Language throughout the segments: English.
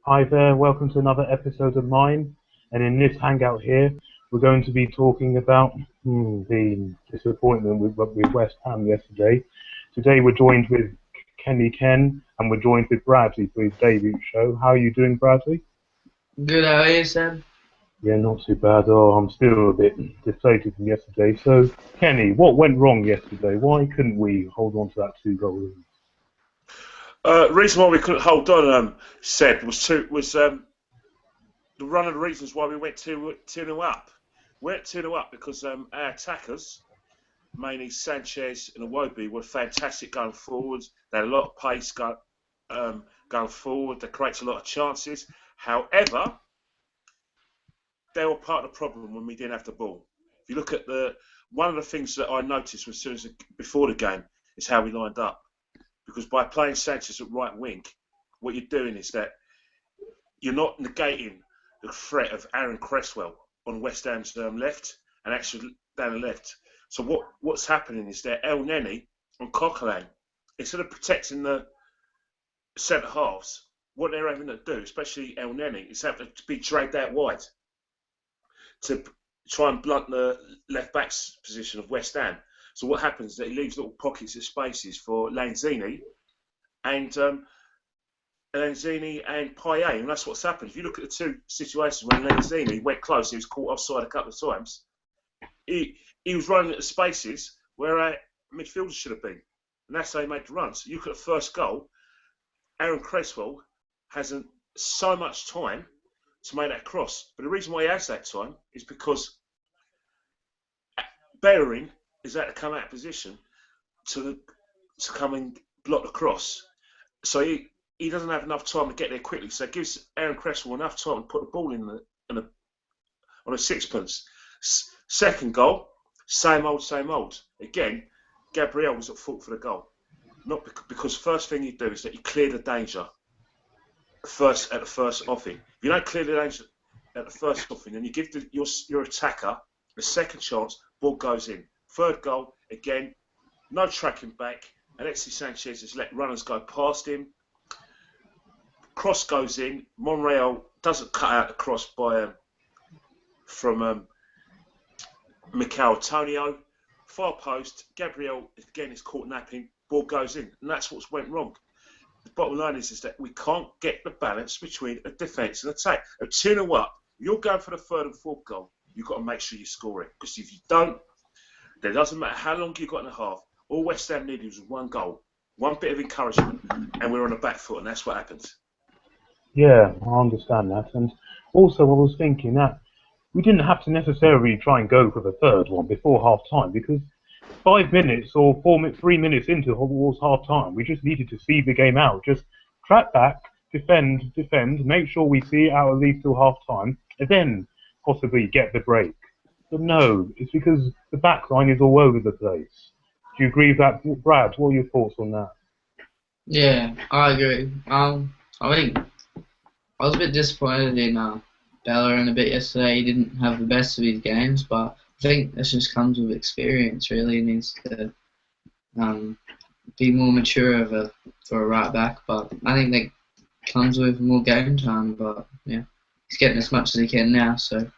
Hi there, welcome to another episode of mine. And in this hangout here, we're going to be talking about the disappointment with West Ham yesterday. Today we're joined with Kenny Ken and we're joined with Bradley for his debut show. How are you doing, Bradley? Good, how are you, Sam? Yeah, not too bad. Oh, I'm still a bit deflated from yesterday. So, Kenny, what went wrong yesterday? Why couldn't we hold on to that two-goal lead? Reason why we couldn't hold on, said was the run of the reasons why we went two nil up. We went 2-0 up because our attackers, mainly Sanchez and Iwobi, were fantastic going forward. They had a lot of pace going forward. They created a lot of chances. However, they were part of the problem when we didn't have the ball. If you look at one of the things that I noticed as soon as before the game is how we lined up. Because by playing Sanchez at right wing, what you're doing is that you're not negating the threat of Aaron Cresswell on West Ham's left and actually down the left. So what's happening is that El Neni and Coquelin, instead of protecting the centre halves, what they're having to do, especially El Neni, is having to be dragged out wide to try and blunt the left back's position of West Ham. So what happens is that he leaves little pockets of spaces for Lanzini and Lanzini and Payet, and that's what's happened. If you look at the two situations when Lanzini went close, he was caught offside a couple of times. He was running at the spaces where our midfielders should have been, and that's how he made the run. So you look at the first goal, Aaron Cresswell hasn't so much time to make that cross, but the reason why he has that time is because Bellerin is at to come out of position to come and block the cross. So he doesn't have enough time to get there quickly. So it gives Aaron Cresswell enough time to put the ball on a sixpence. Second goal, same old, same old. Again, Gabriel was at fault for the goal. Not because first thing you do is that you clear the danger at the first offing. If you don't clear the danger at the first offing, then you give your attacker a second chance, ball goes in. Third goal, again, no tracking back. Alexis Sanchez has let runners go past him. Cross goes in. Monreal doesn't cut out the cross from Mikel Antonio. Far post. Gabriel again is caught napping. Ball goes in, and that's what's went wrong. The bottom line is that we can't get the balance between a defence and attack. A 2-0 up, you're going for the third and fourth goal. You've got to make sure you score it, because if you don't, then it doesn't matter how long you've got in the half. All West Ham needed was one goal, one bit of encouragement, and we're on the back foot, and that's what happens. Yeah, I understand that. And also, I was thinking that we didn't have to necessarily try and go for the third one before half time because 5 minutes or 3 minutes into towards half time, we just needed to see the game out. Just track back, defend, make sure we see it out at least till half time, and then possibly get the break. But no, it's because the back line is all over the place. Do you agree with that, Brad? What are your thoughts on that? Yeah, I agree. I think I was a bit disappointed in Bellerin a bit yesterday. He didn't have the best of his games, but I think this just comes with experience. Really, he needs to um, be more mature for a right back. But I think that comes with more game time. But yeah, he's getting as much as he can now. So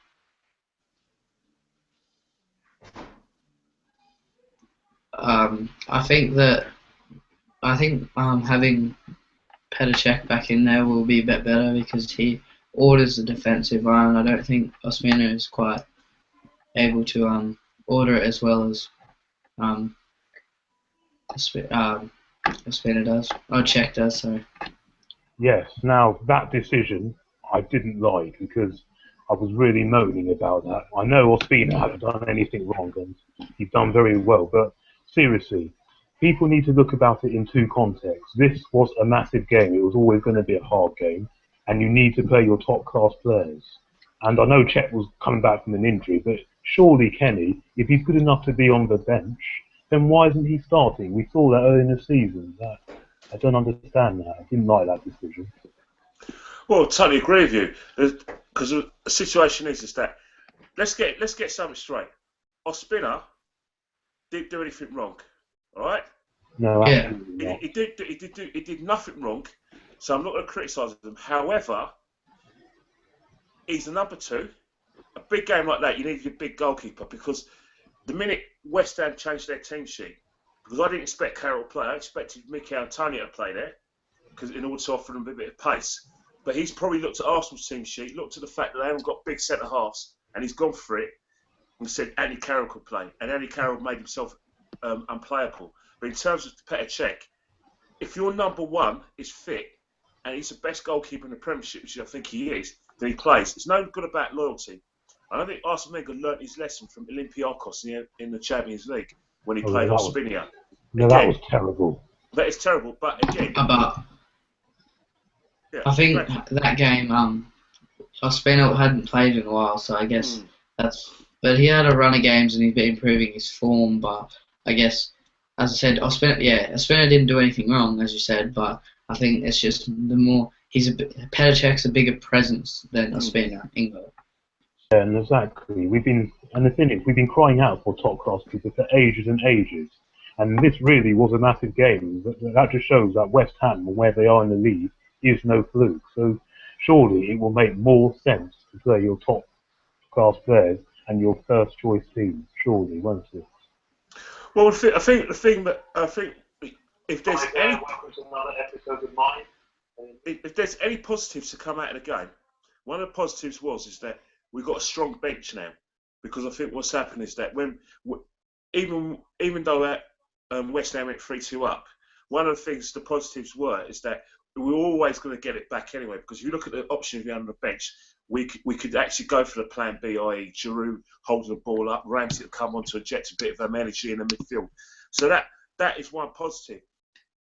I think that having Petr back in there will be a bit better because he orders the defensive line. I don't think Ospina is quite able to order it as well as um, Ospina does. Oh, Czech does. Sorry. Yes, now that decision I didn't like because I was really moaning about that. I know Ospina hasn't done anything wrong and he's done very well, but seriously, people need to look about it in two contexts. This was a massive game. It was always going to be a hard game, and you need to play your top class players. And I know Chet was coming back from an injury, but surely Kenny, if he's good enough to be on the bench, then why isn't he starting? We saw that early in the season. I don't understand that. I didn't like that decision. Well, I totally agree with you. Because the situation is that let's get something straight. Ospina didn't do anything wrong, all right? No, Yeah. absolutely not. He did nothing wrong So I'm not going to criticise him. However, he's the number 2. A big game like that, you need your big goalkeeper, because the minute West Ham changed their team sheet, because I didn't expect Carroll to play, I expected Mikel Antonio to play there, because in order to offer them a bit of pace. But he's probably looked at Arsenal's team sheet, looked at the fact that they haven't got big centre halves, and he's gone for it and said Andy Carroll could play, and Andy Carroll made himself unplayable. But in terms of Petr Cech, if your number 1 is fit and he's the best goalkeeper in the Premiership, which I think he is, then he plays. It's no good about loyalty. I don't think Arsene Wenger learnt his lesson from Olympiacos in the Champions League when he played Ospina. No, that was terrible. That is terrible, but again... I think that game, Ospina hadn't played in a while, so I guess that's... But he had a run of games and he's been improving his form, but I guess, as I said, Ospina didn't do anything wrong, as you said, but I think it's just the more... Petr Cech's a bigger presence than Ospina in goal. Yeah, and exactly. And the thing is, we've been crying out for top class people for ages and ages. And this really was a massive game. That just shows that West Ham, and where they are in the league, is no fluke. So surely it will make more sense to play your top class players and your first choice team. Surely, won't it? Well, I think if there's any if there's any positives to come out of the game, one of the positives is that we've got a strong bench now, because I think what's happened is that even though West Ham went 3-2 up, one of the things, the positives is that we were always going to get it back anyway, because if you look at the options we had on the bench, we could actually go for the plan B, i.e. Giroud holding the ball up, Ramsey to come on to inject a bit of energy in the midfield. So that is one positive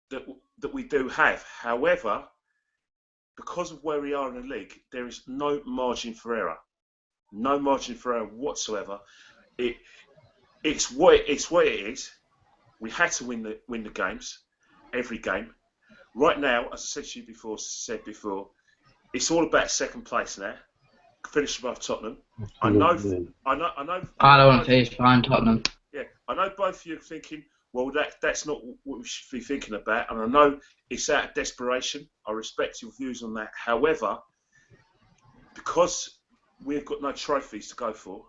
that we do have. However, because of where we are in the league, there is no margin for error. No margin for error whatsoever. It's what it is. We had to win the games, every game. Right now, as I said before, it's all about second place now. Finish above Tottenham. I know. I don't want to finish behind Tottenham. Yeah, I know both of you are thinking, well, that's not what we should be thinking about, and I know it's out of desperation. I respect your views on that. However, because we've got no trophies to go for,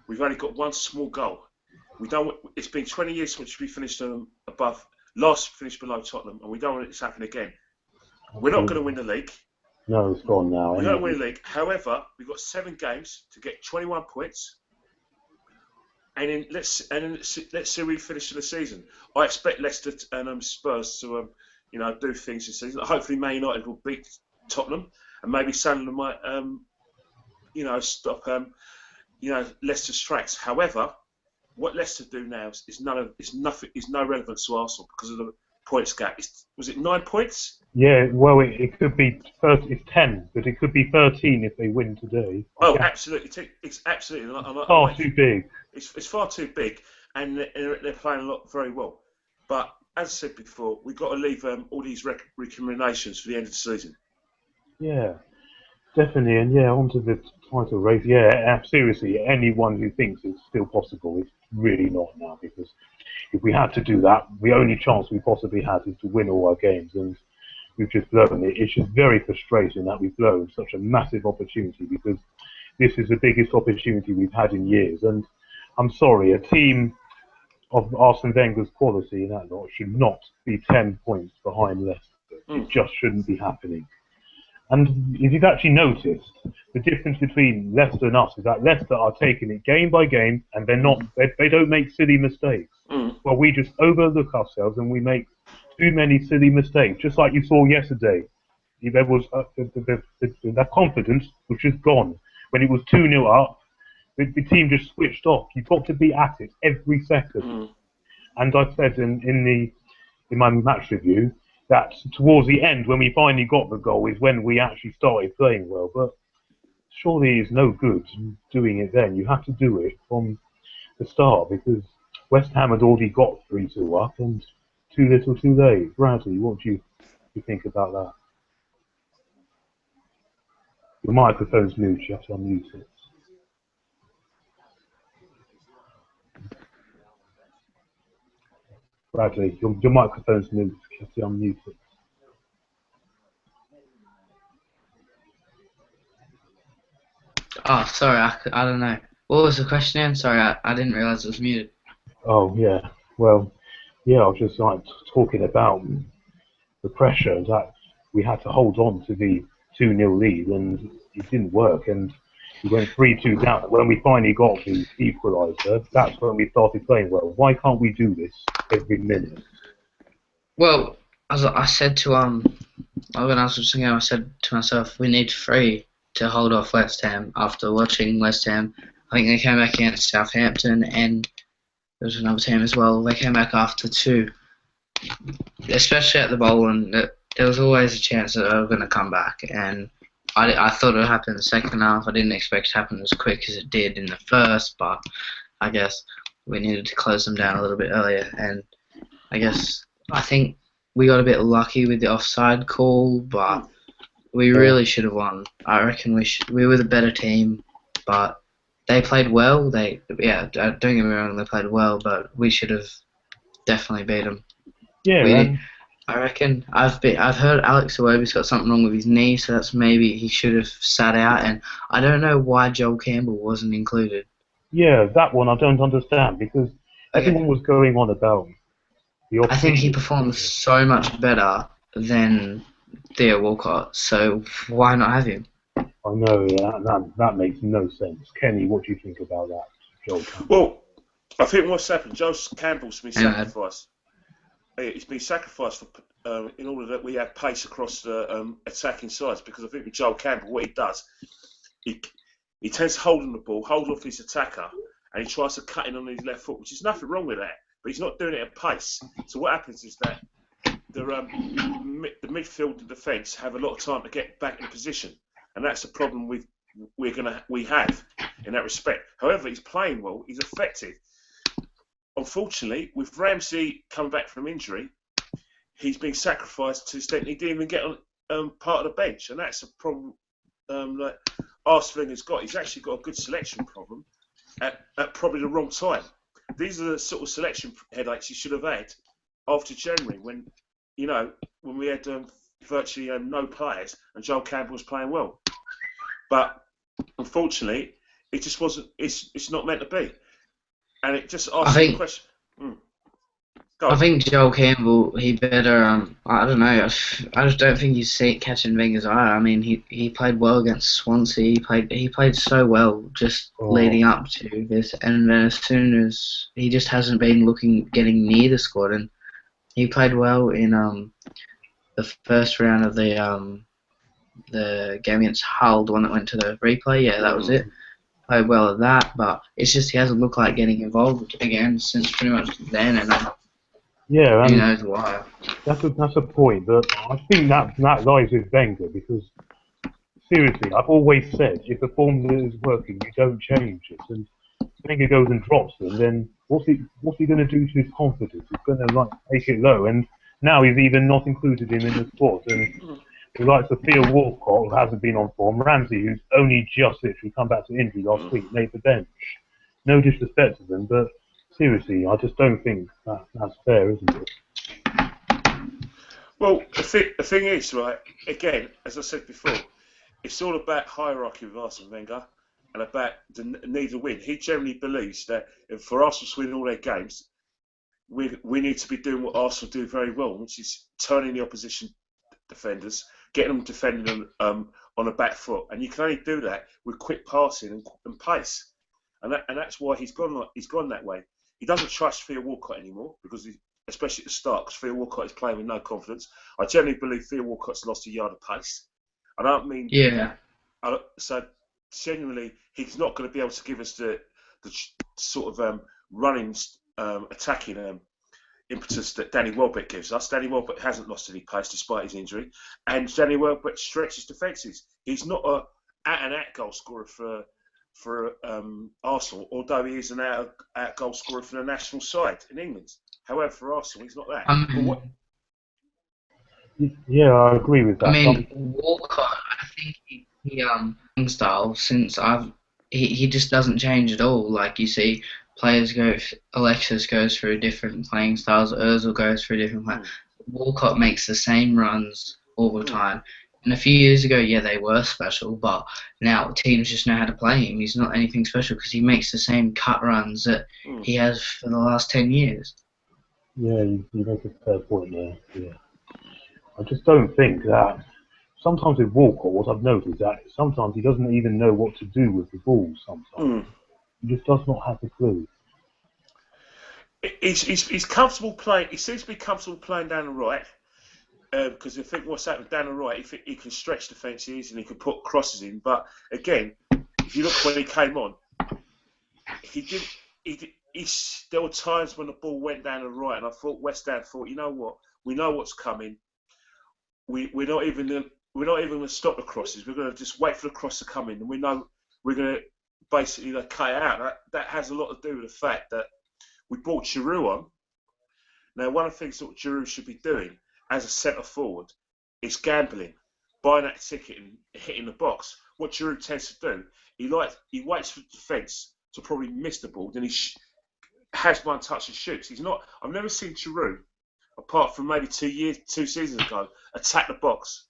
we've only got one small goal. It's been 20 years since we finished last finished below Tottenham, and we don't want it to happen again. We're not going to win the league. No, it's gone now. We're not going to win the league. However, we've got 7 games to get 21 points. And let's see we finish the season. I expect Leicester and Spurs to do things this season. Hopefully, Man United will beat Tottenham, and maybe Sunderland might stop Leicester's tracks. However, what Leicester do now is no relevance to Arsenal because of the points gap. Was it 9 points? Yeah, well, it could be 30, it's 10, but it could be 13 if they win today. Oh, absolutely! It's absolutely far too big. It's far too big, and they're playing very well. But as I said before, we've got to leave all these recriminations for the end of the season. Yeah, definitely, and onto the title race. Yeah, seriously, anyone who thinks it's still possible, it's really not now, because if we had to do that, the only chance we possibly had is to win all our games, and we've just blown it. It's just very frustrating that we've blown such a massive opportunity, because this is the biggest opportunity we've had in years. And I'm sorry, a team of Arsene Wenger's quality in that lot should not be 10 points behind Leicester. It just shouldn't be happening. And if you've actually noticed, the difference between Leicester and us is that Leicester are taking it game by game, and they don't make silly mistakes. Well, we just overlook ourselves and we make too many silly mistakes, just like you saw yesterday. There was that confidence was just gone. When it was 2-0 up, the team just switched off. You've got to be at it every second. And I said in my match review that towards the end, when we finally got the goal, is when we actually started playing well. But surely it's no good doing it then. You have to do it from the start, because West Ham had already got 3-2 up, and too little too late. Bradley, what do you think about that? Your microphone's mute, you have to unmute it. Bradley, your microphone's mute, you have to unmute it. Oh, sorry, I don't know. What was the question again? Sorry, I didn't realise it was muted. Oh yeah. Well, yeah. I was just like talking about the pressure that we had to hold on to the 2-0 lead, and it didn't work, and we went 3-2 down. When we finally got the equaliser, that's when we started playing well. Why can't we do this every minute? Well, as I said to when I was watching the game, I said to myself, we need 3 to hold off West Ham. After watching West Ham, I think they came back against Southampton, and there was another team as well. They came back after 2, especially at the bowl, and there was always a chance that they were going to come back. And I thought it would happen in the second half. I didn't expect it to happen as quick as it did in the first, but I guess we needed to close them down a little bit earlier. And I think we got a bit lucky with the offside call, but we really should have won. I reckon we were the better team, but they played well. Don't get me wrong, they played well, but we should have definitely beat them. Yeah, I reckon I've heard Alex Iwobi's got something wrong with his knee, so that's maybe he should have sat out. And I don't know why Joel Campbell wasn't included. yeah, that one I don't understand because everyone was going on about the I think he opposition. performed so much better than Theo Walcott, so why not have him? I know that makes no sense. Kenny, what do you think about that, Joel Campbell? Well, I think what's happened, Joe Campbell's been sacrificed. He's been sacrificed in order that we have pace across the attacking sides. Because I think with Joel Campbell, what he does, he tends to hold on the ball, hold off his attacker, and he tries to cut in on his left foot, which is nothing wrong with that. But he's not doing it at pace. So what happens is that the midfield and defence have a lot of time to get back in position, and that's the problem we have in that respect. However, he's playing well. He's effective. Unfortunately, with Ramsey coming back from injury, he's been sacrificed to the extent he didn't even get on part of the bench, and that's a problem that Arsene has got. He's actually got a good selection problem at probably the wrong time. These are the sort of selection headaches he should have had after January, when we had virtually no players and Joel Campbell was playing well. But unfortunately, it just wasn't. It's not meant to be. And it just asks the question. I think Joel Campbell, he better. I don't know. I just don't think he's catching Wenger's eye. I mean, he played well against Swansea. He played so well just leading up to this, and then as soon as he just hasn't been getting near the squad, and he played well in the first round of the game against Hull, the one that went to the replay. Yeah, that was it. Played well at that, but it's just he hasn't looked like getting involved again since pretty much then, and who knows why. That's a point, but I think that lies with Wenger because seriously, I've always said if the formula is working, you don't change it. And Wenger goes and drops them, then what's he going to do to his confidence? He's going to take it low, and now he's even not included him in the squad. And the likes of Theo Walcott, who hasn't been on form, Ramsey, who's only just literally come back to injury last week, made the bench. No disrespect to them, but seriously, I just don't think that's fair, isn't it? Well, the thing is, right, again, as I said before, it's all about hierarchy with Arsene Wenger and about the need to win. He generally believes that for Arsenal to win all their games, we need to be doing what Arsenal do very well, which is turning the opposition defenders, getting them defending on the back foot. And you can only do that with quick passing and pace. And that's why he's gone that way. He doesn't trust Theo Walcott anymore, because especially at the start, because Theo Walcott is playing with no confidence. I generally believe Theo Walcott's lost a yard of pace. I don't mean... Yeah. So, genuinely, he's not going to be able to give us the sort of running, attacking impetus that Danny Welbeck gives us. Danny Welbeck hasn't lost any pace despite his injury. And Danny Welbeck stretches defences. He's not a out-and-out goal scorer for Arsenal, although he is an out goal scorer for the national side in England. However, for Arsenal, he's not that. Yeah, I agree with that. I mean, Walcott, I think he style since he just doesn't change at all. Like you see, players Alexis goes through different playing styles. Ozil goes through different playing. Walcott makes the same runs all the time. And a few years ago, yeah, they were special, but now teams just know how to play him. He's not anything special because he makes the same cut runs that he has for the last 10 years. Yeah, you make a fair point there. Yeah. I just don't think that. Sometimes with Walcott, what I've noticed that sometimes he doesn't even know what to do with the ball. Sometimes he just does not have a clue. He's comfortable playing. He seems to be comfortable playing down the right. Because I think what's happened down the right, he can stretch defences and he can put crosses in. But again, if you look when he came on, he didn't. There were times when the ball went down the right, and I thought West Ham thought, you know what, we know what's coming. We're not even going to stop the crosses. We're going to just wait for the cross to come in, and we know we're going to basically cut it out. That has a lot to do with the fact that we brought Giroud on. Now, one of the things that Giroud should be doing as a centre forward is gambling, buying that ticket and hitting the box. What Giroud tends to do, he waits for the defence to probably miss the ball, then he has one touch and shoots. I've never seen Giroud, apart from maybe 2 seasons ago, attack the box,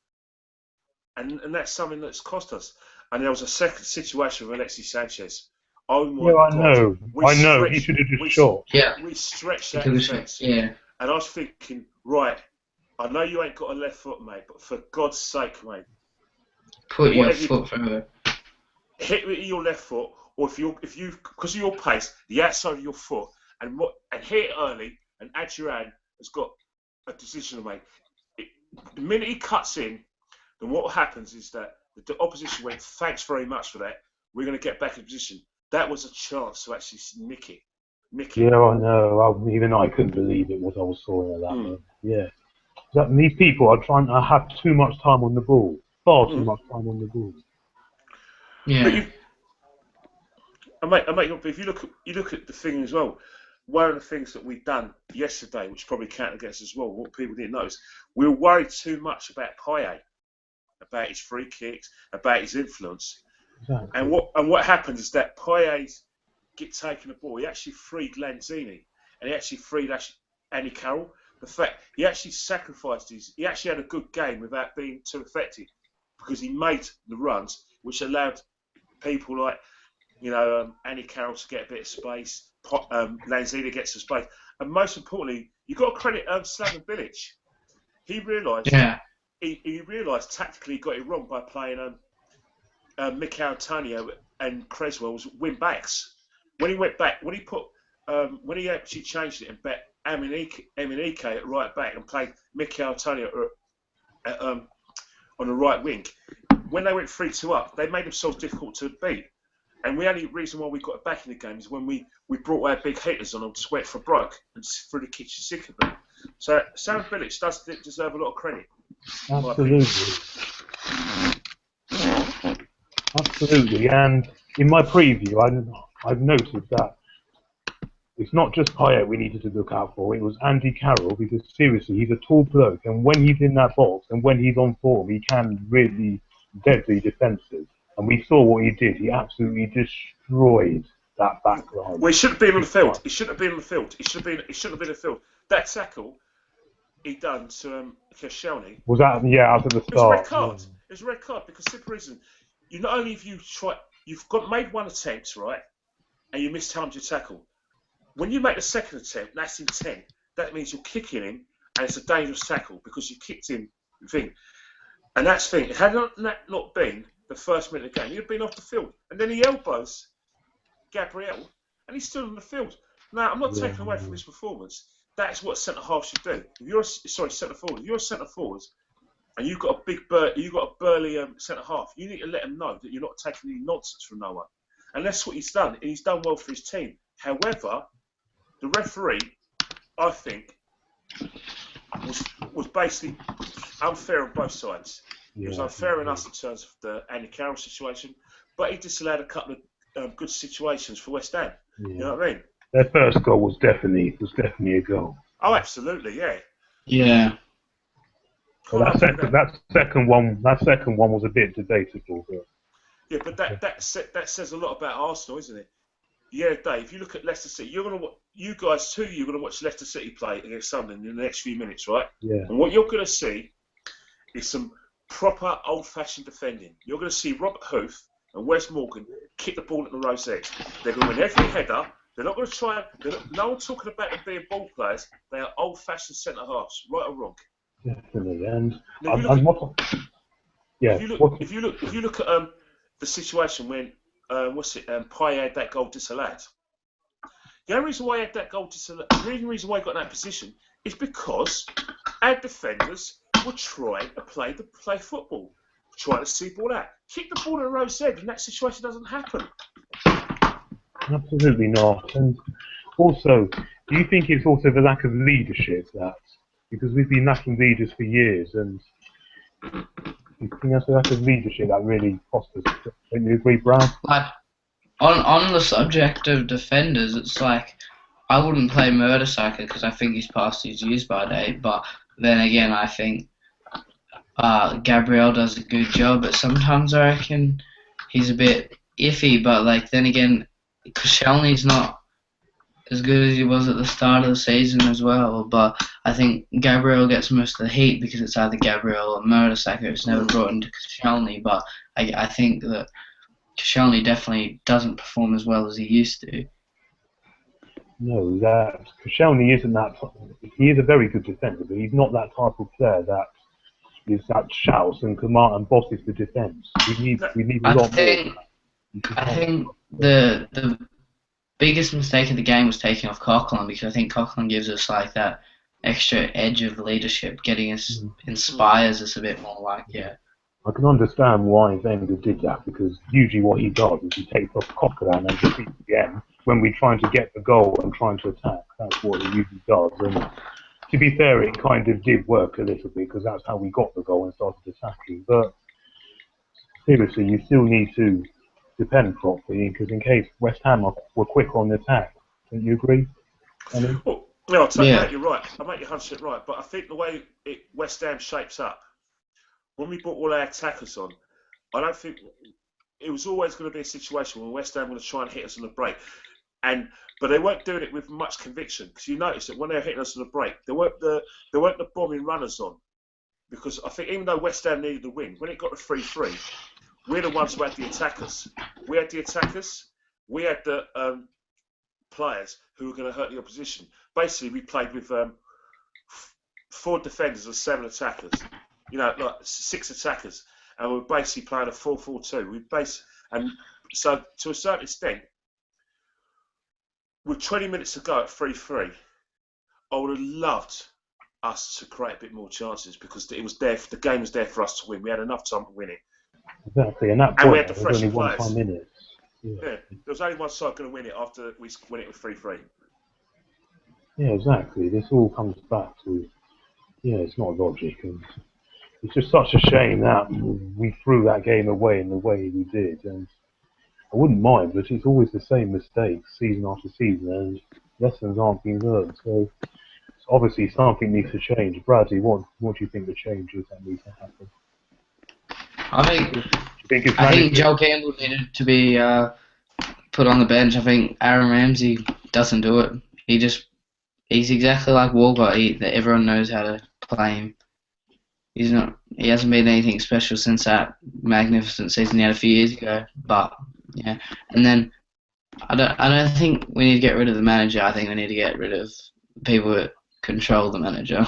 and that's something that's cost us. And there was a second situation with Alexis Sanchez. Oh my God! I know. He should have just shot. Yeah, we stretched that defence. Yeah, and I was thinking, right. I know you ain't got a left foot, mate, but for God's sake, mate, put your foot through it. Hit with your left foot, or if you because of your pace, the outside of your foot, and hit it early. And Adrian has got a decision to make. The minute he cuts in, then what happens is that the opposition went, thanks very much for that. We're going to get back in position. That was a chance to actually nick it. Yeah, I know. Even I couldn't believe it what I was saw at that moment. Yeah. These people are trying to have too much time on the ball. Far too much time on the ball. Yeah. If you look at the thing as well, one of the things that we've done yesterday, which probably counted against us as well, what people didn't notice, we were worried too much about Payet, about his free kicks, about his influence. Exactly. And what happens is that Payet get taking the ball. He actually freed Lanzini, and he actually freed Andy Carroll. The fact he actually sacrificed he actually had a good game without being too effective, because he made the runs, which allowed people like, Andy Carroll to get a bit of space, Lanzini gets some space, and most importantly, you've got to credit Slaven Bilic. He realised, he realised tactically he got it wrong by playing Mikel Antonio and Creswell as wing backs. When he went back, when he actually changed it and bet Emenike at right back and played Mikel Antonio on the right wing, when they went 3-2 up, they made themselves difficult to beat. And the only reason why we got it back in the game is when we brought our big hitters on and just went for broke and threw the kitchen sink at them. So Sam Bilic does deserve a lot of credit. Absolutely. Absolutely. And in my preview, I've noticed that it's not just Payet we needed to look out for, it was Andy Carroll, because seriously, he's a tall bloke, and when he's in that box and when he's on form, he can really deadly defensive. And we saw what he did. He absolutely destroyed that back line. Well, he shouldn't have been on the field. He shouldn't have been on the field. He shouldn't have been on the field. That tackle he done to Koscielny. Was that out at the start? It was a red card. It was a red card because simple reason. You not only have you've made one attempt, right, and you mistimed your tackle. When you make the second attempt, that's intent. That means you're kicking him, and it's a dangerous tackle because you kicked him. Thing, and that's the thing. Had that not been the first minute of the game, he'd have been off the field. And then he elbows Gabriel, and he's still on the field. Now, I'm not taking away from his performance. That's what centre half should do. If you're centre forward. If you're a centre forward, and you've got a burly centre half, you need to let him know that you're not taking any nonsense from no one. And that's what he's done. And he's done well for his team. However, the referee, I think, was basically unfair on both sides. He was unfair on us in terms of the Andy Carroll situation, but he disallowed a couple of good situations for West Ham. Yeah. You know what I mean? Their first goal was definitely a goal. Oh, absolutely, yeah. Yeah. Well, that second one was a bit debatable. But... Yeah, but that says a lot about Arsenal, isn't it? Yeah, Dave. If you look at Leicester City, you're gonna watch Leicester City play against Sunderland in the next few minutes, right? Yeah. And what you're gonna see is some proper old-fashioned defending. You're going to see Robert Huth and Wes Morgan kick the ball at the rose edge. They're going to win every header. They're not going to try. No one's talking about them being ball players. They are old-fashioned centre halves, right or wrong. Definitely, and Now, yeah. If you look at the situation when Pai had that goal disallowed. The only reason why he had that goal disallowed, the only reason why he got in that position is because our defenders were trying to play football, trying to see ball out. Kick the ball at the rose edge, and that situation doesn't happen. Absolutely not. And also, do you think it's also the lack of leadership because we've been lacking leaders for years, and you think that's the lack of leadership that really cost us? Don't you agree, Brad? Like, on the subject of defenders, it's like I wouldn't play Murdersucker because I think he's past his use-by date. But then again, I think Gabriel does a good job. But sometimes I reckon he's a bit iffy. But like then again, Koscielny's not as good as he was at the start of the season as well. But I think Gabriel gets most of the heat because it's either Gabriel or Murdersucker. It's never brought into Koscielny. But I think that Koscielny definitely doesn't perform as well as he used to. No, that Koscielny isn't that. He is a very good defender, but he's not that type of player that shouts and commands and bosses the defence. We need a lot more. I think the biggest mistake of the game was taking off Coughlin, because I think Coughlin gives us like that extra edge of leadership, getting us inspires us a bit more. Like I can understand why Wenger did that, because usually what he does is he takes off Coquelin and repeats again when we're trying to get the goal and trying to attack. That's what he usually does. And to be fair, it kind of did work a little bit, because that's how we got the goal and started attacking. But seriously, you still need to defend properly, because in case West Ham were quick on the attack. Don't you agree, Andy? Well, no, I'll tell you, mate, you're right. I make you 100% right. But I think the way West Ham shapes up, when we brought all our attackers on, I don't think it was always going to be a situation where West Ham were going to try and hit us on the break, but they weren't doing it with much conviction, because you notice that when they were hitting us on the break, they weren't the bombing runners on, because I think even though West Ham needed the win, when it got to 3-3, we're the ones who had the attackers. We had the attackers. We had the players who were going to hurt the opposition. Basically, we played with 4 defenders and 7 attackers. You know, like 6 attackers, and we're basically playing a 4-4-2. And so to a certain extent, with 20 minutes to go at 3-3, I would have loved us to create a bit more chances, because it was there. The game was there for us to win. We had enough time to win it. Exactly, and that point, we had the there was only fresher players. 1 minute. Yeah, there was only one side going to win it after we win it with 3-3. Yeah, exactly. This all comes back to, it's not logic, and it's just such a shame that we threw that game away in the way we did. And I wouldn't mind, but it's always the same mistakes season after season, and lessons aren't being learned. So obviously something needs to change. Bradley, what do you think the changes that need to happen? I think Joel Campbell needed to be put on the bench. I think Aaron Ramsey doesn't do it. He's exactly like Walcott. That everyone knows how to play him. He hasn't been anything special since that magnificent season he had a few years ago. But yeah, and then I don't think we need to get rid of the manager. I think we need to get rid of people that control the manager.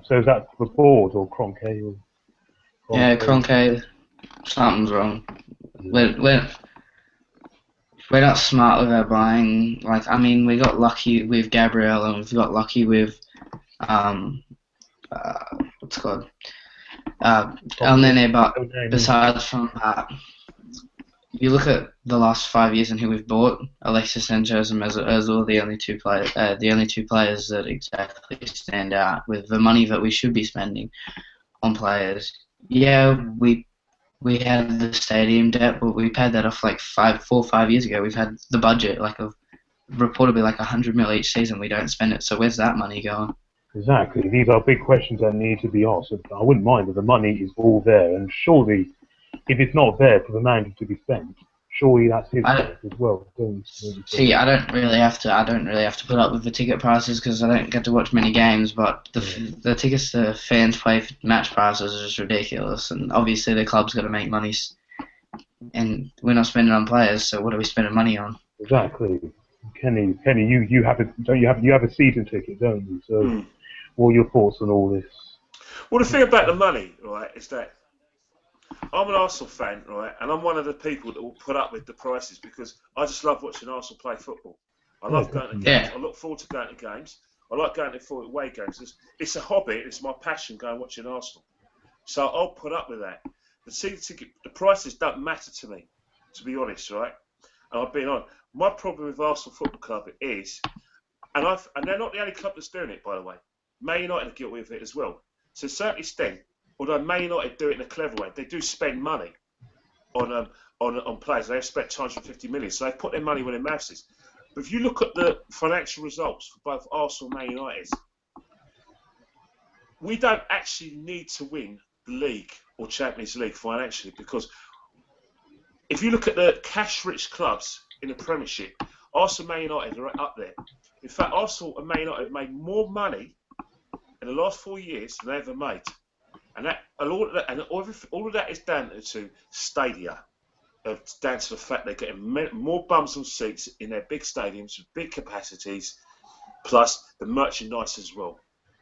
So is that the board or Kroenke? Yeah, Kroenke. Something's wrong. We're not smart with our buying. Like, I mean, we got lucky with Gabriel, and we've got lucky with what's it called? El Nene, but besides from that, you look at the last 5 years and who we've bought, Alexis Sanchez and Mesut Ozil, the only two players that exactly stand out with the money that we should be spending on players. Yeah, we had the stadium debt, but we paid that off like 4 or 5 years ago. We've had the budget of reportedly like 100 mil each season. We don't spend it, so where's that money going? Exactly. These are big questions that need to be asked. I wouldn't mind if the money is all there, and surely, if it's not there for the manager to be spent, Surely that's his I fault as well. Don't you see. I don't really have to put up with the ticket prices because I don't get to watch many games. But the tickets the fans pay for match prices are just ridiculous. And obviously the club's got to make money, and we're not spending on players. So what are we spending money on? Exactly. Kenny, you have you have a season ticket, don't you? So, what are your thoughts on all this? Well, the thing about the money, right, is that I'm an Arsenal fan, right, and I'm one of the people that will put up with the prices because I just love watching Arsenal play football. I love going to games. I look forward to going to games. I like going to away games. It's a hobby. It's my passion going watching Arsenal. So I'll put up with that. The season ticket, the prices don't matter to me, to be honest, right? And I've been on. My problem with Arsenal Football Club is, and they're not the only club that's doing it, by the way. Man United are guilty of it as well. To a certain extent, although Man United do it in a clever way, they do spend money on players. They've spent 250 million, so they've put their money where their mouth is. But if you look at the financial results for both Arsenal and Man United, we don't actually need to win the league or Champions League financially because if you look at the cash-rich clubs in the Premiership, Arsenal and Man United are up there. In fact, Arsenal and Man United have made more money in the last 4 years than they ever made. And all of that is down to stadia. Down to the fact they're getting more bums on seats in their big stadiums with big capacities, plus the merchandise as well.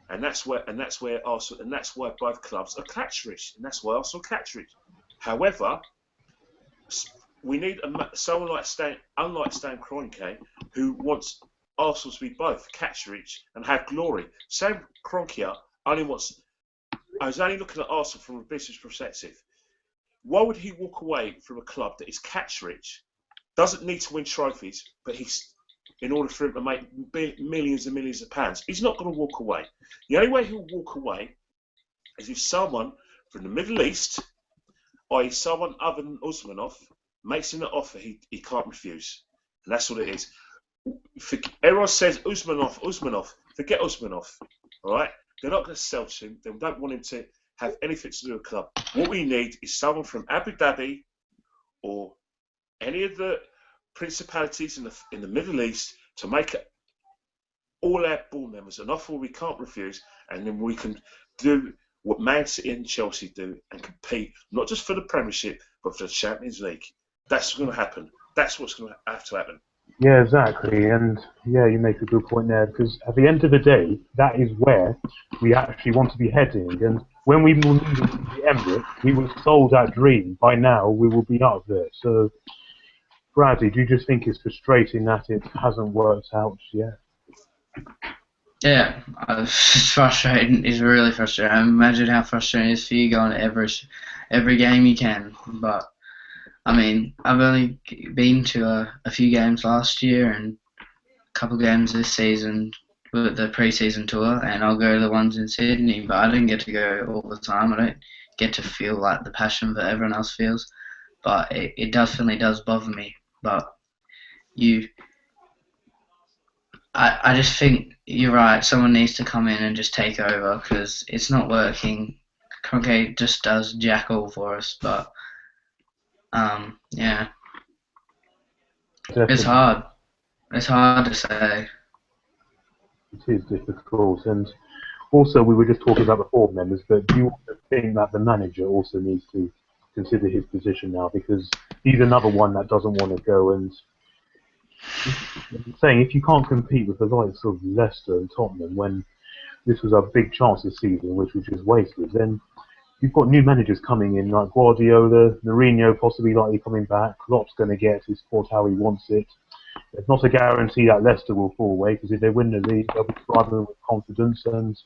And that's where Arsenal, and that's why both clubs are catch rich, and that's why Arsenal catch rich. However, we need someone like unlike Stan Kroenke, who wants Arsenal to be both catch rich and have glory. Stan Kroenke I was only looking at Arsenal from a business perspective. Why would he walk away from a club that is catch rich, doesn't need to win trophies, but in order for him to make millions and millions of pounds, he's not going to walk away. The only way he'll walk away is if someone from the Middle East, i.e. someone other than Usmanov, makes him an offer he can't refuse. And that's what it is. Everyone says Usmanov. Forget Usmanov. All right? They're not going to sell to him. They don't want him to have anything to do with the club. What we need is someone from Abu Dhabi or any of the principalities in the Middle East to make all our board members an offer we can't refuse, and then we can do what Man City and Chelsea do and compete not just for the Premiership but for the Champions League. That's going to happen. That's what's going to have to happen. Yeah, exactly. And yeah, you make a good point there because at the end of the day, that is where we actually want to be heading. And when we moved into the Emirates, we were sold that dream. By now, we will be up there. So, Bradley, do you just think it's frustrating that it hasn't worked out yet? Yeah, it's frustrating. It's really frustrating. I imagine how frustrating it is for you going to every game you can. But I mean, I've only been to a few games last year and a couple games this season with the pre-season tour, and I'll go to the ones in Sydney. But I don't get to go all the time. I don't get to feel like the passion that everyone else feels. But it definitely does bother me. But I just think you're right. Someone needs to come in and just take over because it's not working. Kroenke just does jack all for us, but yeah, Definitely. it's hard. It's hard to say. It is difficult, and also we were just talking about the board members, but do you also think that the manager also needs to consider his position now because he's another one that doesn't want to go? And saying if you can't compete with the likes of Leicester and Tottenham when this was our big chance this season, which was just wasted, then you've got new managers coming in like Guardiola, Mourinho possibly likely coming back. Klopp's going to get his squad how he wants it. It's not a guarantee that Leicester will fall away because if they win the league, they'll be driving with confidence. And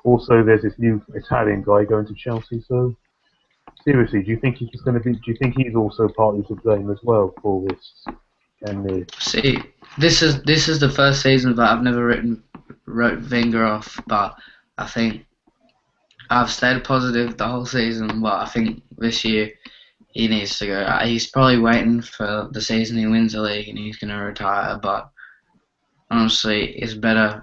also, there's this new Italian guy going to Chelsea. So, seriously, do you think he's just going to be? Do you think he's also partly to blame as well for this? See, this is the first season that I've never wrote Wenger off, but I think I've stayed positive the whole season. But I think this year he needs to go. He's probably waiting for the season he wins the league and he's going to retire. But honestly, it's better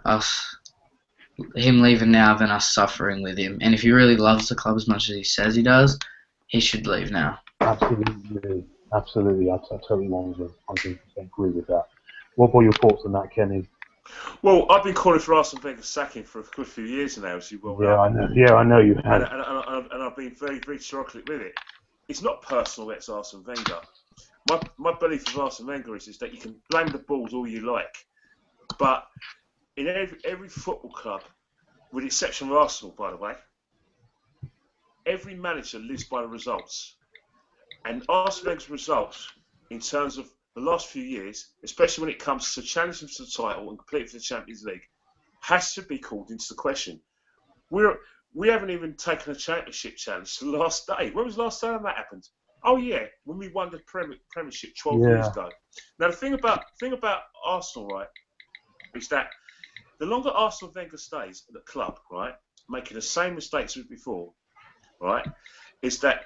him leaving now than us suffering with him. And if he really loves the club as much as he says he does, he should leave now. Absolutely. Absolutely, I totally 100% agree with that. What were your thoughts on that, Kenny? Well, I've been calling for Arsene Wenger's sacking for a good few years now, as you well Yeah, know. I know. Yeah, I know you And, have. and I've been very, very struggling with it. It's not personal, it's Arsene Wenger. My belief of Arsene Wenger is that you can blame the balls all you like, but in every football club, with the exception of Arsenal, by the way, every manager lives by the results. And Arsene Wenger's results, in terms of the last few years, especially when it comes to challenging for the title and competing for the Champions League, has to be called into the question. We haven't even taken a championship challenge to the last day. When was the last time that happened? Oh yeah, when we won the Premiership 12 years Yeah. ago. Now the thing about Arsenal, right, is that the longer Arsene Wenger stays at the club, right, making the same mistakes as before, right, is that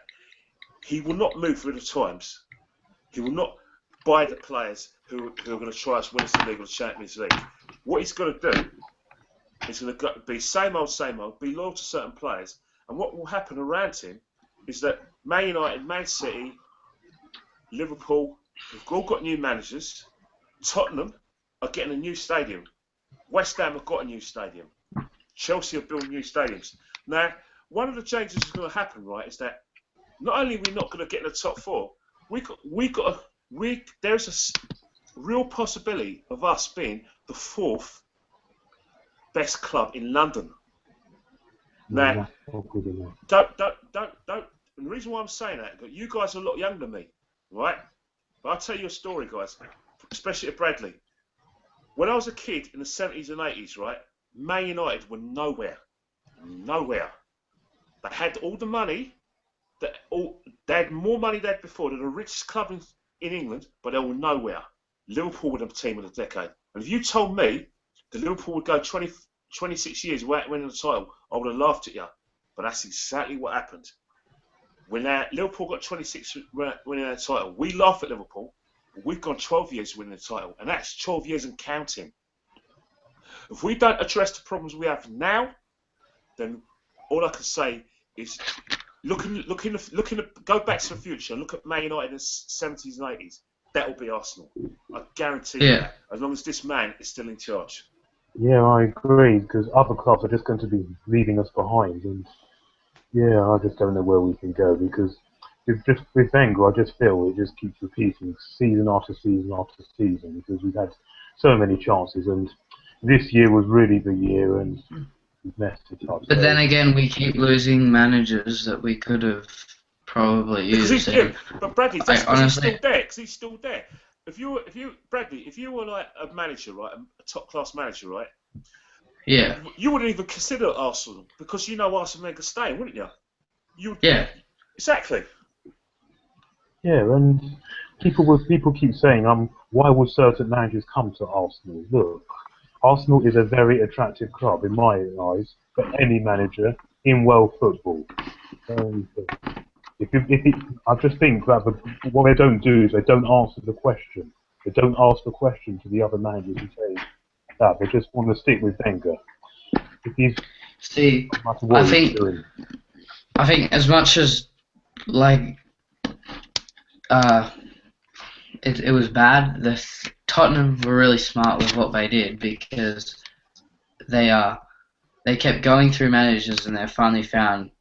he will not move with the times. He will not buy the players who are going to try us win us the league or the Champions League. What he's going to do is going to be same old, be loyal to certain players. And what will happen around him is that Man United, Man City, Liverpool have all got new managers. Tottenham are getting a new stadium. West Ham have got a new stadium. Chelsea are building new stadiums. Now, one of the changes that's going to happen, right, is that not only are we not going to get in the top four, there's a real possibility of us being the fourth best club in London. Now, That's not good enough. don't. And the reason why I'm saying that, you guys are a lot younger than me, right? But I'll tell you a story, guys, especially to Bradley. When I was a kid in the 70s and 80s, right, Man United were nowhere. Nowhere. They had all the money. They had more money than before. They're the richest club in England, but they were nowhere. Liverpool were the team of the decade. And if you told me that Liverpool would go 26 years without winning the title, I would have laughed at you. But that's exactly what happened. When Liverpool got 26 winning the title, we laugh at Liverpool. We've gone 12 years winning the title, and that's 12 years and counting. If we don't address the problems we have now, then all I can say is go back to the future. Look at Man United in the 70s and 80s. That will be Arsenal. I guarantee you that, as long as this man is still in charge. Yeah, I agree, because other clubs are just going to be leaving us behind, and yeah, I just don't know where we can go, because with Wenger, I just feel it just keeps repeating season after season after season, because we've had so many chances, and this year was really the year, and we've messed it up. But then again, we keep losing managers that we could have probably used. Because he's new. But Bradley, that's because he's still there. Because he's still there. Bradley, if you were like a manager, right, a top class manager, right? Yeah. You wouldn't even consider Arsenal because you know Arsene Wenger's staying, wouldn't you? Yeah. Exactly. Yeah, and people keep saying, why would certain managers come to Arsenal? Look, Arsenal is a very attractive club in my eyes for any manager in world football. I just think that what they don't do is they don't answer the question. They don't ask the question to the other managers and say that. They just want to stick with Wenger. See, I think as much as like it was bad, the Tottenham were really smart with what they did because they kept going through managers and they finally found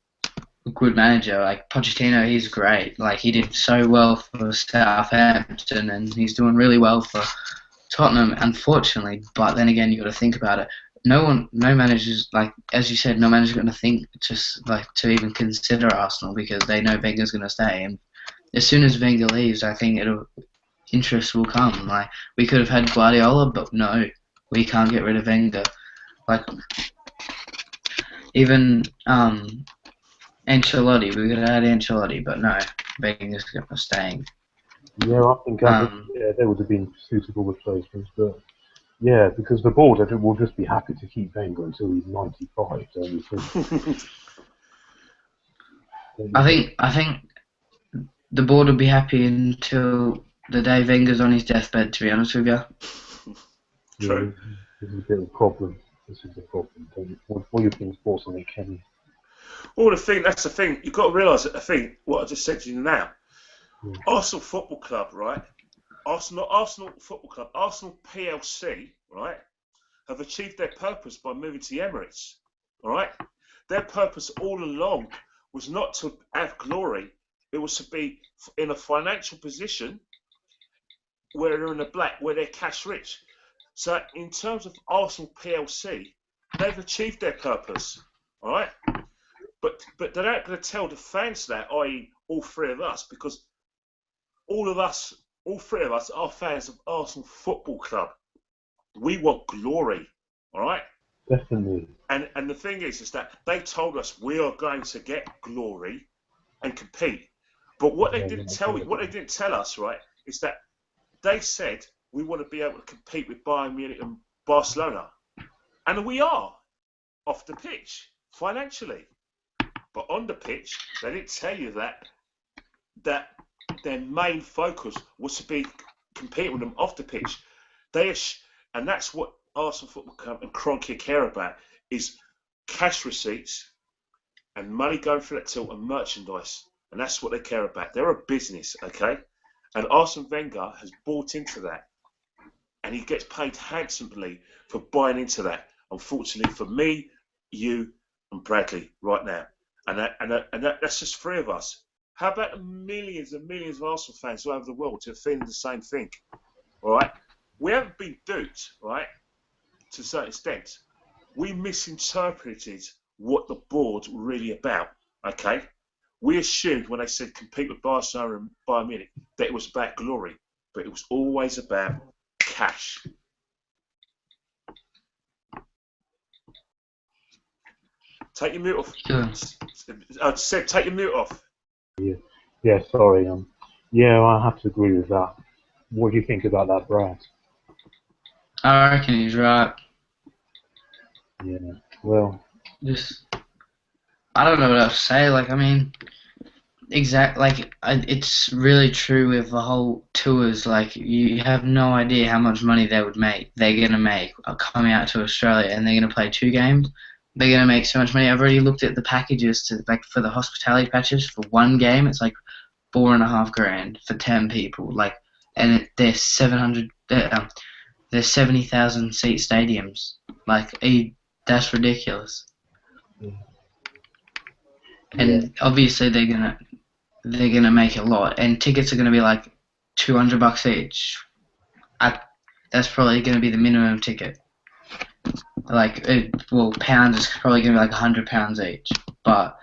a good manager. Like Pochettino, he's great. Like he did so well for Southampton and he's doing really well for Tottenham, unfortunately. But then again, you got to think about it. No managers, like as you said, no manager's going to think just like to even consider Arsenal because they know Wenger's going to stay. And as soon as Wenger leaves, I think interest will come. Like we could have had Guardiola, but no, we can't get rid of Wenger. Like even Ancelotti, we could have had Ancelotti, but no, Wenger's staying. Yeah, I think they would have been suitable replacements, but yeah, because the board will just be happy to keep Wenger until he's 95. Don't you think? I think the board will be happy until the day Wenger's on his deathbed. To be honest with you. True. Yeah, this is a bit of a problem. What do you think, thoughts on it, Kenny? Well, that's the thing. You've got to realise that what I just said to you now. Arsenal Football Club, right? Arsenal Football Club, Arsenal PLC, right, have achieved their purpose by moving to the Emirates, all right? Their purpose all along was not to have glory. It was to be in a financial position where they're in the black, where they're cash rich. So in terms of Arsenal PLC, they've achieved their purpose, all right? But they're not going to tell the fans that, i.e. all three of us, because all three of us are fans of Arsenal Football Club. We want glory, all right? Definitely. And the thing is that they told us we are going to get glory and compete. But what they didn't tell us, right, is that they said we want to be able to compete with Bayern Munich and Barcelona. And we are off the pitch financially. But on the pitch, they didn't tell you that their main focus was to be competing with them off the pitch. And that's what Arsenal Football Club and Kroenke care about, is cash receipts and money going through that till and merchandise. And that's what they care about. They're a business, okay? And Arsene Wenger has bought into that. And he gets paid handsomely for buying into that. Unfortunately for me, you, and Bradley right now. And that's just three of us. How about the millions and millions of Arsenal fans all over the world who are feeling the same thing? All right? We haven't been duped, right, to a certain extent. We misinterpreted what the board were really about, okay? We assumed when they said compete with Barcelona and Bayern Munich that it was about glory, but it was always about cash. Take your mute off. Sure. Seb, take your mute off. Yeah, sorry. Yeah, I have to agree with that. What do you think about that, Brad? I reckon he's right. Yeah, well... I don't know what else to say. Like, I mean, it's really true with the whole tours. Like, you have no idea how much money they're gonna make coming out to Australia, and they're gonna play 2 games. They're gonna make so much money. I've already looked at the packages for the hospitality packages for 1 game. It's like $4,500 for 10 people. Like, and they're 700. They're 70,000 seat stadiums. Like, that's ridiculous. Yeah. And obviously they're gonna make a lot, and tickets are gonna be like $200 each. That's probably gonna be the minimum ticket. Like, pounds is probably gonna be like £100 each, but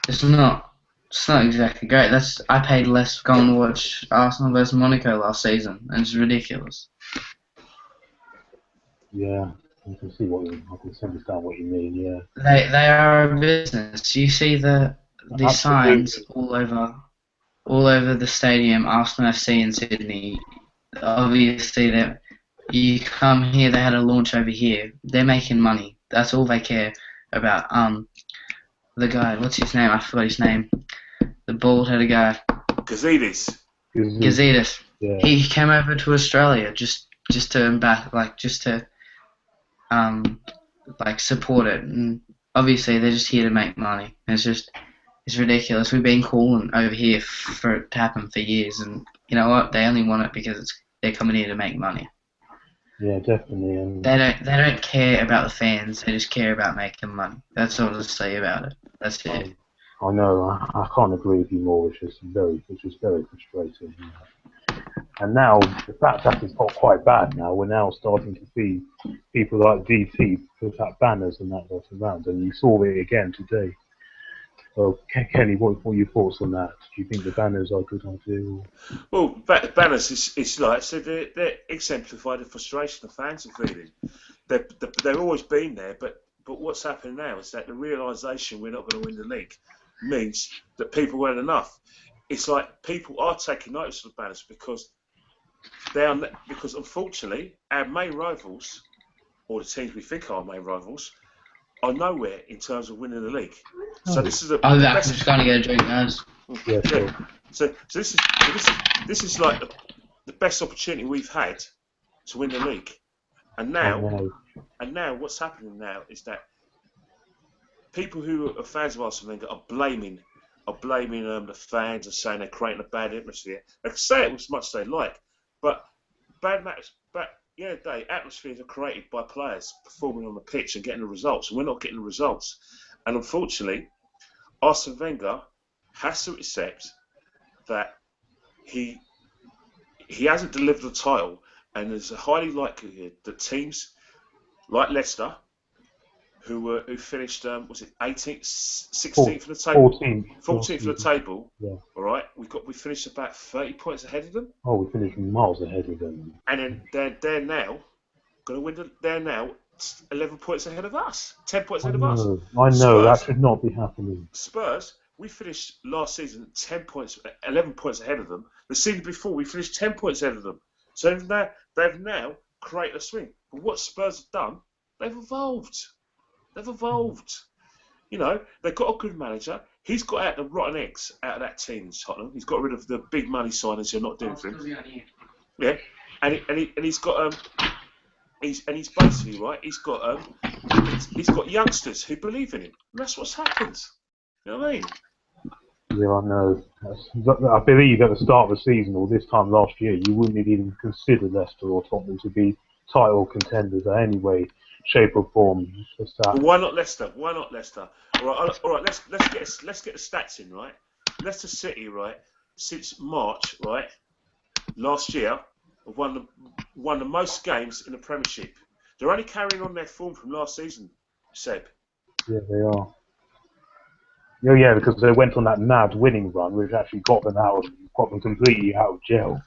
it's not exactly great. I paid less going to watch Arsenal versus Monaco last season, and it's ridiculous. Yeah, I can understand what you mean. Yeah. They are a business. You see the signs all over the stadium, Arsenal FC in Sydney. Obviously, you come here. They had a launch over here. They're making money. That's all they care about. The guy, what's his name? I forgot his name. The bald-headed guy. Gazidis. Yeah. He came over to Australia just to support it, and obviously they're just here to make money. It's ridiculous. We've been calling over here for it to happen for years, and you know what? They only want it because they're coming here to make money. Yeah, definitely. And they don't care about the fans. They just care about making money. That's all to say about it. That's it. I know. I can't agree with you more, which is very frustrating. You know. And now the fact that it's got quite bad now, we're now starting to see people like DT put up banners and that lot around, and you saw it again today. Well, Kenny, what are your thoughts on that? Do you think the banners are a good idea? Well, banners is like I said, they exemplify the frustration the fans are feeling. They've always been there, but what's happening now is that the realisation we're not going to win the league means that people weren't enough. It's like people are taking notice of the banners because unfortunately our main rivals, or the teams we think are our main rivals, are nowhere in terms of winning the league. So this is I'm just going to get a drink, guys. Yeah. Sure. So this is like the best opportunity we've had to win the league, and now what's happening now is that people who are fans of Arsene Wenger are blaming are blaming the fans and saying they're creating a bad atmosphere. They can say it as much as they like, but yeah, day atmospheres are created by players performing on the pitch and getting the results, and we're not getting the results. And unfortunately, Arsene Wenger has to accept that he hasn't delivered the title, and there's a highly likelihood that teams like Leicester, who finished was it 18th, 16th for the table, 14th for the table. Yeah. All right, we finished about 30 points ahead of them. Oh, we finished miles ahead of them. And then they're now going to win. They're now 11 points ahead of us, 10 points ahead of us. I know Spurs, that should not be happening. Spurs, we finished last season 10 points, 11 points ahead of them. The season before, we finished 10 points ahead of them. So they've now created a swing. But what Spurs have done, they've evolved. They've evolved. You know, they've got a good manager. He's got out the rotten eggs out of that team in Tottenham. He's got rid of the big money signings who are not doing for him. Yeah, and he's got he's basically right. He's got youngsters who believe in him. And that's what's happened. You know what I mean? Yeah, I know. I believe at the start of the season or this time last year, you wouldn't have even considered Leicester or Tottenham to be title contenders in any way, shape or form. Just that. Well, why not Leicester? Why not Leicester? All right. Let's get the stats in, right? Leicester City, right? Since March, right? Last year, have won the most games in the Premiership. They're only carrying on their form from last season, Seb. Yeah, they are. Oh yeah, because they went on that mad winning run, which actually got them completely out of jail.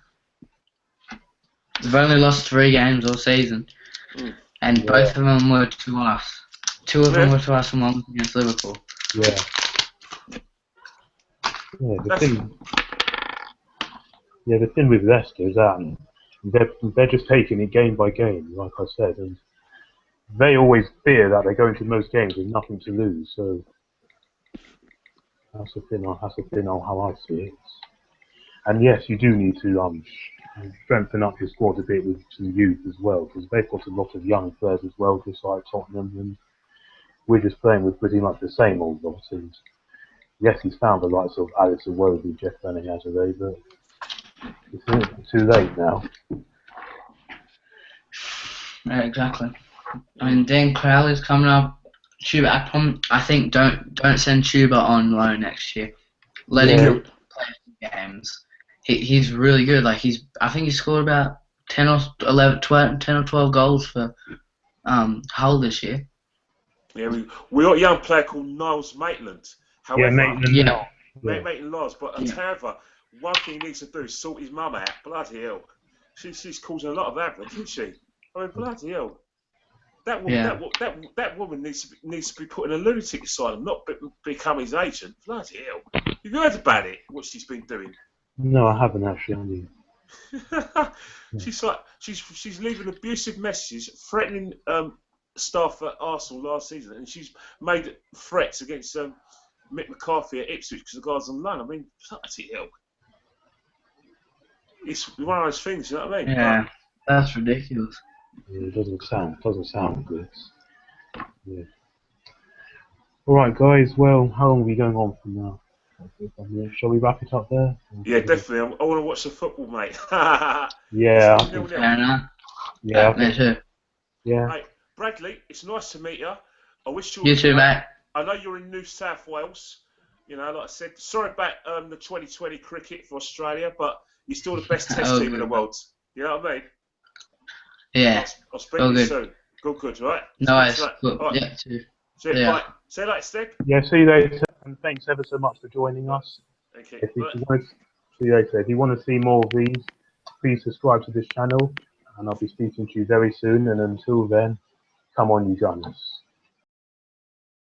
They've only lost 3 games all season, and both of them were to us. 2 of them were to us and 1 was against Liverpool. Yeah. Yeah, the thing with Leicester is that they're just taking it game by game, like I said, and they always fear that they go into most games with nothing to lose. So that's the thing on how I see it. And yes, you do need to strengthen up your squad a bit with some youth as well, because they've got a lot of young players as well, just like Tottenham, and we're just playing with pretty much the same old lot. And yes, he's found the likes of Alex Iwobi, Jeff Benny-Azare, but it's too late now. Yeah, exactly. I mean, Dan Crowley's coming up. Chuba Akpom, I think don't send Chuba on loan next year. Let him play a few games. He's really good. Like I think he scored about 10 or 12 goals for Hull this year. Yeah, we got a young player called Niles Maitland. However, Maitland Lars. But however, one thing he needs to do is sort his mum out. Bloody hell, she's causing a lot of havoc, isn't she? I mean, bloody hell. That woman needs to be put in a lunatic asylum, not become his agent. Bloody hell! You've heard about it? What she's been doing? No, I haven't actually. She's leaving abusive messages, threatening staff at Arsenal last season, and she's made threats against Mick McCarthy at Ipswich because the guy's on loan. I mean, bloody hell! It's one of those things, you know what I mean? Yeah, that's ridiculous. Yeah, it doesn't sound good. Yeah. All right, guys. Well, how long are we going on from now? Shall we wrap it up there? Yeah, definitely. I want to watch the football, mate. Yeah. Fair enough. Yeah. Me too. Yeah. Hey, Bradley, it's nice to meet you. I wish You too, mate. I know you're in New South Wales. You know, like I said, sorry about the 2020 cricket for Australia, but you're still the best test team in the world. You know what I mean? Yeah. I'll speak to you soon. Good, right? No worries. Right. Yeah, too. See you later. See you later, Steve. Yeah, see you later, and thanks ever so much for joining us. Thank you. See you later. If you want to see more of these, please subscribe to this channel, and I'll be speaking to you very soon. And until then, come on, you Gunners.